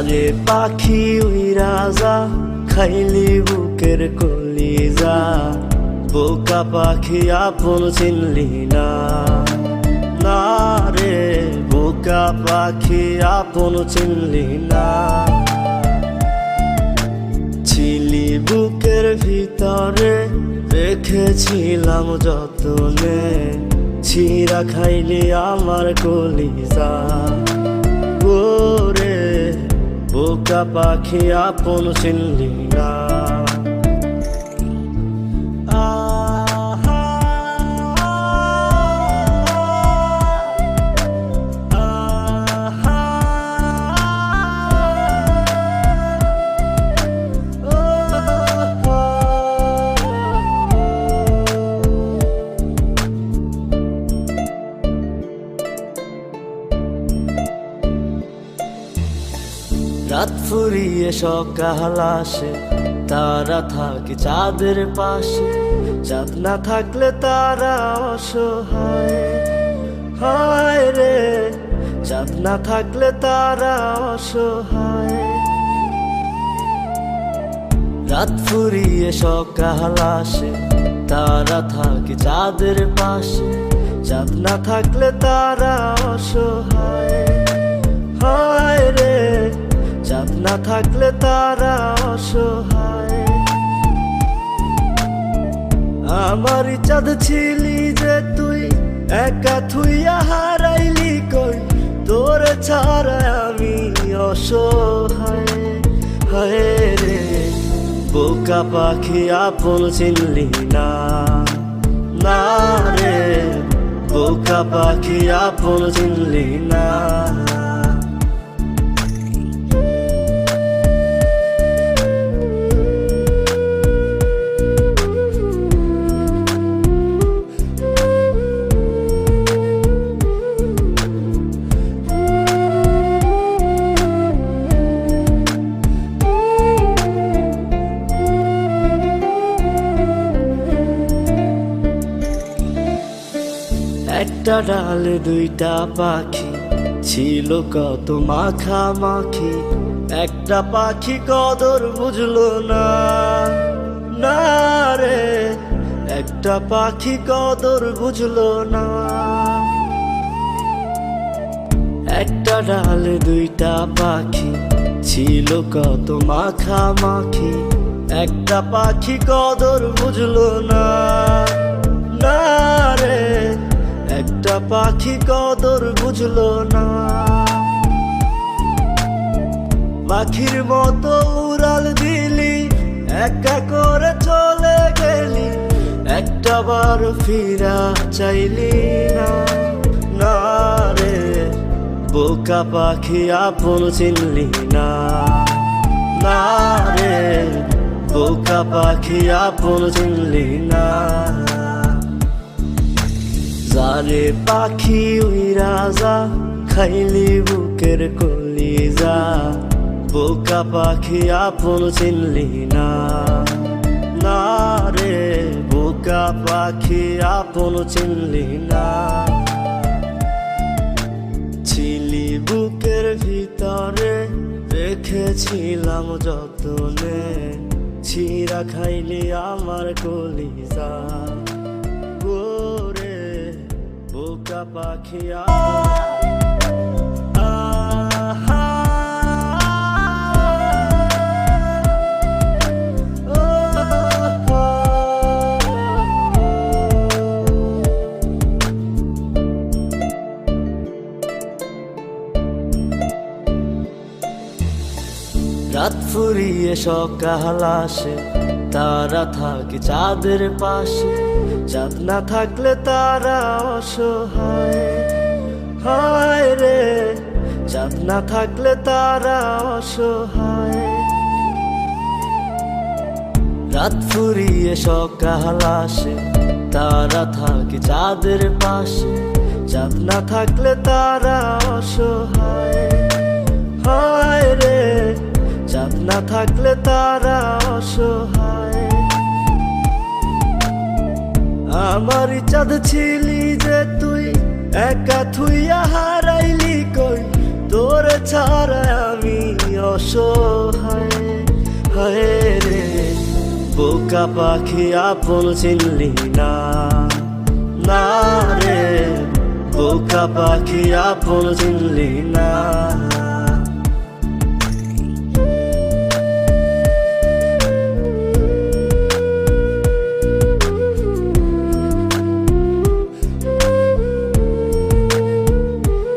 যারে পাখি উইরা যা খাইলি বুকের কলিজা, বোকা পাখি আপন চিনলি না, না রে বোকা পাখি আপন চিনলি না। ছিলি বুকের ভিতরে রেখেছিলাম যতনে, ছিঁড়া খাইলি আমার কলিজা, ওরে বোকা পাখি আপন চিনলি না। রাত ফুরিয়ে সকাল আসে, তারা থাকে চাঁদের পাশে, চাঁদ না থাকলে তারা অসহায়, হায় রে চাঁদ না থাকলে তারা অসহায়। রাত ফুরিয়ে সকাল আসে, তারা থাকে চাঁদের পাশে, চাঁদ না থাকলে তারা অসহায়, হায় রে চাঁদ না থাকলে তারা অসহায়। আমার চাঁদ ছিলি যে তুই, একা থুইয়া হারাইলি কই, তোর ছাড়া আমি অসহায়, হায় রে বোকা পাখি আপন চিনলি না, না রে বোকা পাখি আপন চিনলি না। একটা ডালে দুইটা পাখি, ছিল কত মাখামাখি, একটা পাখি কদর বুঝলো না, না রে একটা পাখি কদর বুঝলো না। একটা ডালে দুইটা পাখি, ছিল কত মাখামাখি, একটা পাখি কদর বুঝলো না, না রে একটা পাখি কদর বুঝলো না। পাখির মতো উড়াল দিলি, একা করে চলে গেলি, একটা বার ফিরা চাইলি না, না রে বোকা পাখি আপন চিনলি না, না রে বোকা পাখি আপন চিনলি না। যারে পাখি উইরা যা খাইলি বুকের কলিজা, বোকা পাখি আপন চিনলি না, না রে বোকা পাখি আপন চিনলি না। ছিলি বুকের ভিতরে রেখেছিলাম যতনে, ছিঁড়া খাইলি আমার কলিজা, ওরে বোকা পাখি রাত ফুরিয়ে সকাল আসে, তারা থাকে চাঁদের পাশে, চাঁদ না থাকলে তারা অসহায়, হায় রে চাঁদ না থাকলে তারা অসহায়। রাত ফুরিয়ে সকাল আসে, তারা থাকে চাঁদের পাশে, চাঁদ না থাকলে তারা অসহায়, হায় রে চাঁদ না থাকলে তারা অসহায়। আমার চাঁদ ছিলি যে তুই, একা থুইয়া হারাইলি কই, তোর ছাড়া আমি অসহায়। হায় রে বোকা পাখি আপন চিনলি না, না রে বোকা পাখি আপন চিনলি না।